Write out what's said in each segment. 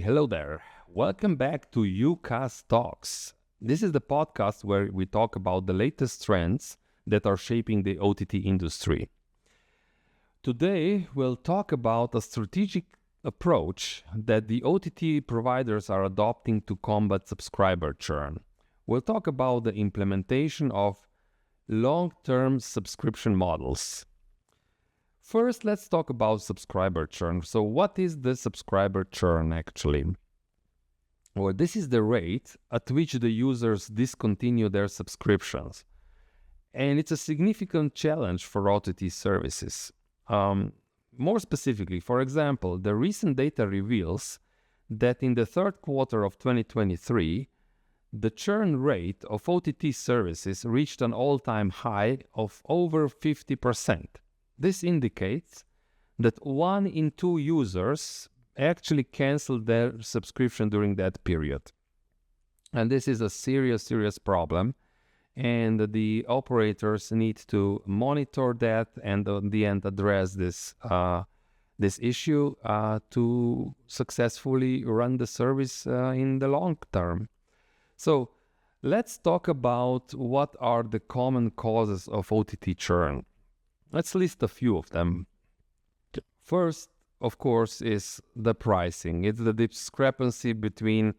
hello there. Welcome back to uCast Talks. This is the podcast where we talk about the latest trends that are shaping the OTT industry. Today, we'll talk about a strategic approach that the OTT providers are adopting to combat subscriber churn. We'll talk about the implementation of long-term subscription models. First, let's talk about subscriber churn. So what is the subscriber churn actually? Well, this is the rate at which the users discontinue their subscriptions. And it's a significant challenge for OTT services. More specifically, for example, the recent data reveals that in the third quarter of 2023, the churn rate of OTT services reached an all-time high of over 50%. This indicates that 1 in 2 users actually canceled their subscription during that period. And this is a serious problem. And the operators need to monitor that and in the end address this issue to successfully run the service in the long term. So let's talk about what are the common causes of OTT churn. Let's list a few of them. First, of course, is the pricing. It's the discrepancy between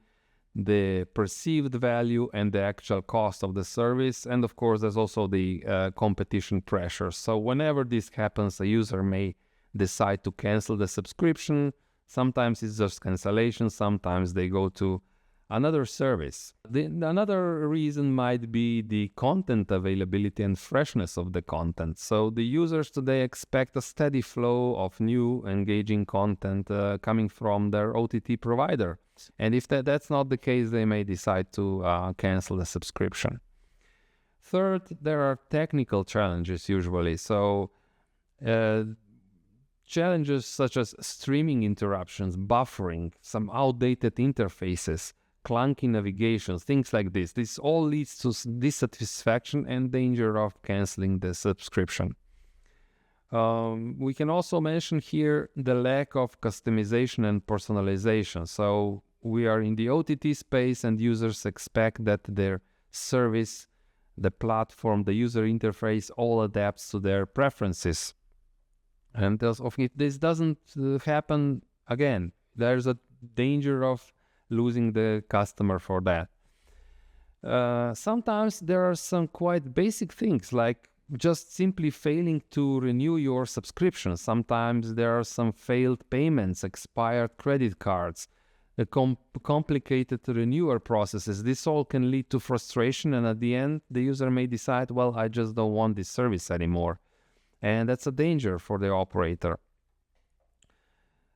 the perceived value and the actual cost of the service. And of course, there's also the competition pressure. So whenever this happens, a user may decide to cancel the subscription. Sometimes it's just cancellation. Sometimes they go to another service. Another reason might be the content availability and freshness of the content. So the users today expect a steady flow of new engaging content coming from their OTT provider. And if that's not the case, they may decide to cancel the subscription. Third, there are technical challenges usually. So challenges such as streaming interruptions, buffering, some outdated interfaces, clunky navigations, things like this. This all leads to dissatisfaction and danger of canceling the subscription. We can also mention here the lack of customization and personalization. So we are in the OTT space and users expect that their service, the platform, the user interface all adapts to their preferences. And if this doesn't happen, again, there's a danger of losing the customer for that. Sometimes there are some quite basic things like just simply failing to renew your subscription. Sometimes there are some failed payments, expired credit cards, complicated renewal processes. This all can lead to frustration, and at the end, the user may decide, well, I just don't want this service anymore. And that's a danger for the operator.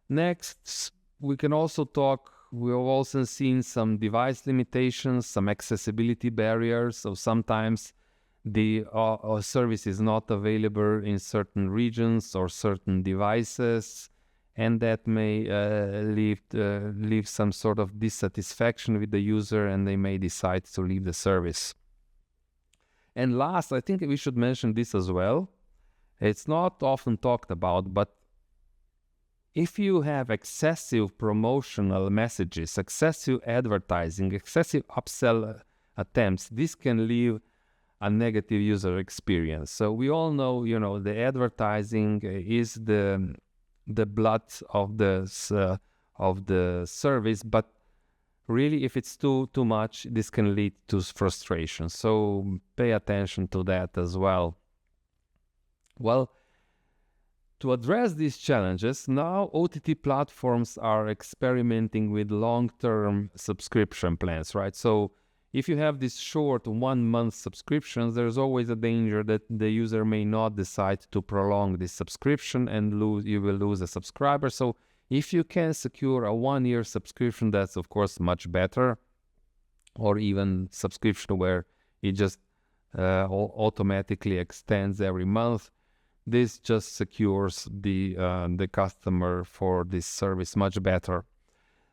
Next, we can also talk. We've also seen some device limitations, some accessibility barriers. So sometimes the service is not available in certain regions or certain devices, and that may leave some sort of dissatisfaction with the user, and they may decide to leave the service. And last, I think we should mention this as well. It's not often talked about, but if you have excessive promotional messages, excessive advertising, excessive upsell attempts, this can leave a negative user experience. So we all know, the advertising is the blood of the service, but really, if it's too much, this can lead to frustration. So pay attention to that as well. Well, to address these challenges, now OTT platforms are experimenting with long-term subscription plans, right? So if you have these short 1-month subscriptions, there's always a danger that the user may not decide to prolong this subscription and you will lose a subscriber. So if you can secure a 1-year subscription, that's of course much better, or even subscription where it just automatically extends every month. This just secures the customer for this service much better.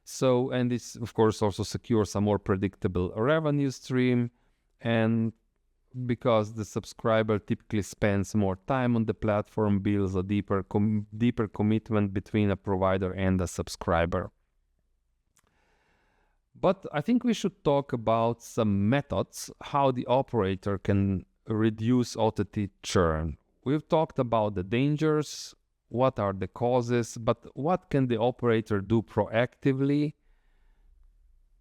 So, and this of course also secures a more predictable revenue stream, and because the subscriber typically spends more time on the platform, builds a deeper commitment between a provider and a subscriber. But I think we should talk about some methods, how the operator can reduce OTT churn. We've talked about the dangers, what are the causes, but what can the operator do proactively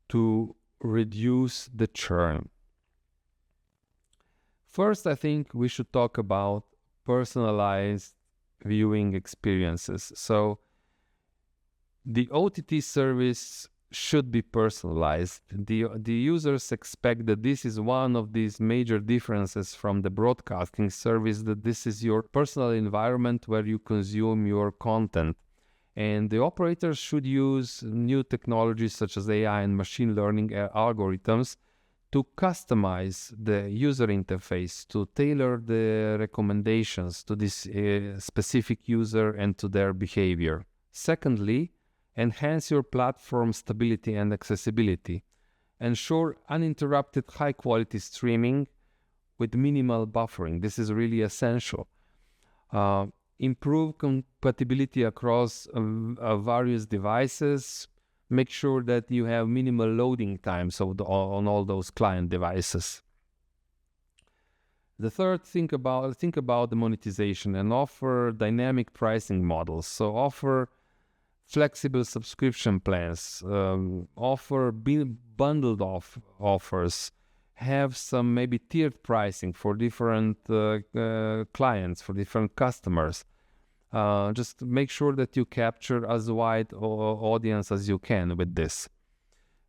to reduce the churn? First, I think we should talk about personalized viewing experiences. So the OTT service should be personalized. The users expect that this is one of these major differences from the broadcasting service, that this is your personal environment where you consume your content. And the operators should use new technologies such as AI and machine learning algorithms to customize the user interface, to tailor the recommendations to this specific user and to their behavior. Secondly, enhance your platform stability and accessibility. Ensure uninterrupted high-quality streaming with minimal buffering. This is really essential. Improve compatibility across various devices. Make sure that you have minimal loading times on all those client devices. The third, think about the monetization and offer dynamic pricing models. So offer flexible subscription plans, offer bundled offers, have some maybe tiered pricing for different clients, for different customers. Just make sure that you capture as wide audience as you can with this.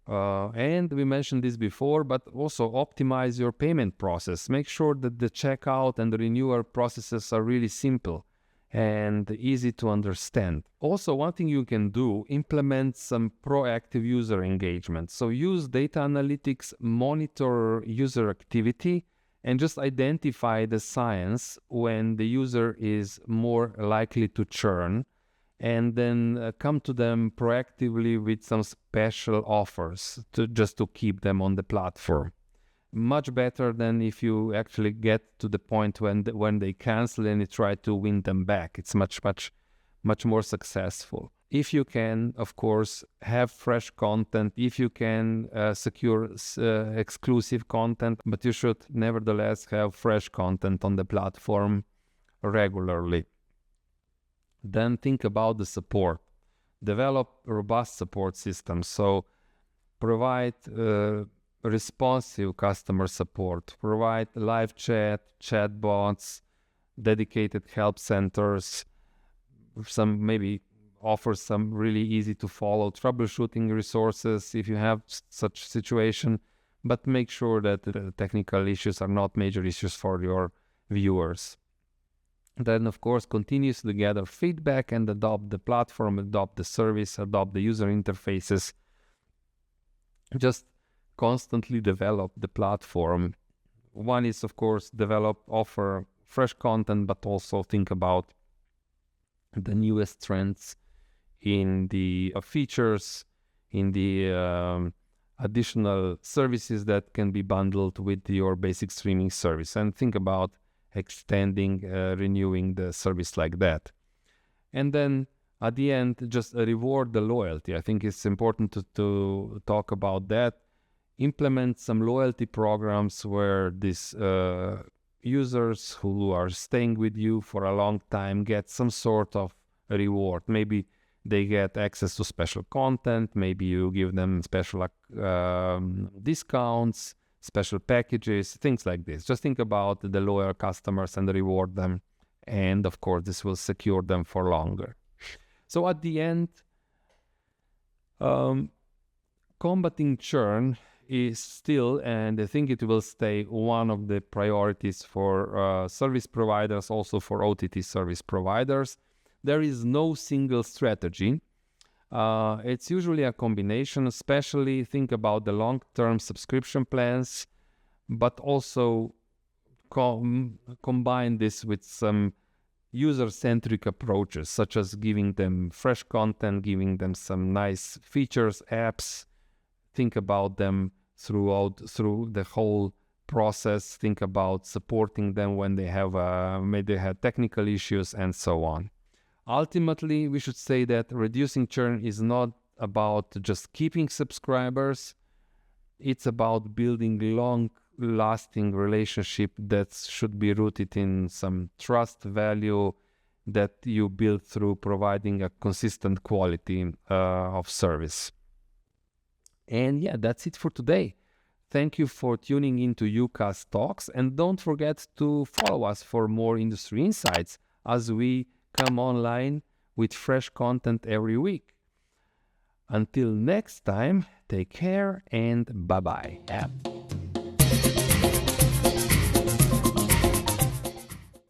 And we mentioned this before, but also optimize your payment process. Make sure that the checkout and the renewal processes are really simple and easy to understand. Also, one thing you can do, implement some proactive user engagement. So use data analytics, monitor user activity, and just identify the signs when the user is more likely to churn, and then come to them proactively with some special offers to keep them on the platform. Much better than if you actually get to the point when they cancel and you try to win them back. It's much more successful. If you can, of course, have fresh content, if you can secure exclusive content, but you should nevertheless have fresh content on the platform regularly. Then think about the support. Develop robust support systems. So provide responsive customer support, provide live chatbots, dedicated help centers, maybe offer some really easy to follow troubleshooting resources if you have such situation, but make sure that the technical issues are not major issues for your viewers. Then, of course, continuously gather feedback and adopt the platform, adopt the service, adopt the user interfaces. Just constantly develop the platform. One is, of course, offer fresh content, but also think about the newest trends in the features, in the additional services that can be bundled with your basic streaming service, and think about extending, renewing the service like that. And then at the end, just reward the loyalty. I think it's important to talk about that. Implement some loyalty programs where these users who are staying with you for a long time get some sort of reward. Maybe they get access to special content, maybe you give them special discounts, special packages, things like this. Just think about the loyal customers and reward them. And of course, this will secure them for longer. So at the end, combating churn is still, and I think it will stay, one of the priorities for service providers, also for OTT service providers. There is no single strategy. It's usually a combination, especially think about the long-term subscription plans, but also combine this with some user-centric approaches, such as giving them fresh content, giving them some nice features, apps. Think about them through the whole process. Think about supporting them when they have maybe they have technical issues and so on. Ultimately, we should say that reducing churn is not about just keeping subscribers. It's about building long-lasting relationship that should be rooted in some trust value that you build through providing a consistent quality of service. And yeah, that's it for today. Thank you for tuning into uCast Talks, and don't forget to follow us for more industry insights as we come online with fresh content every week. Until next time, take care and bye-bye.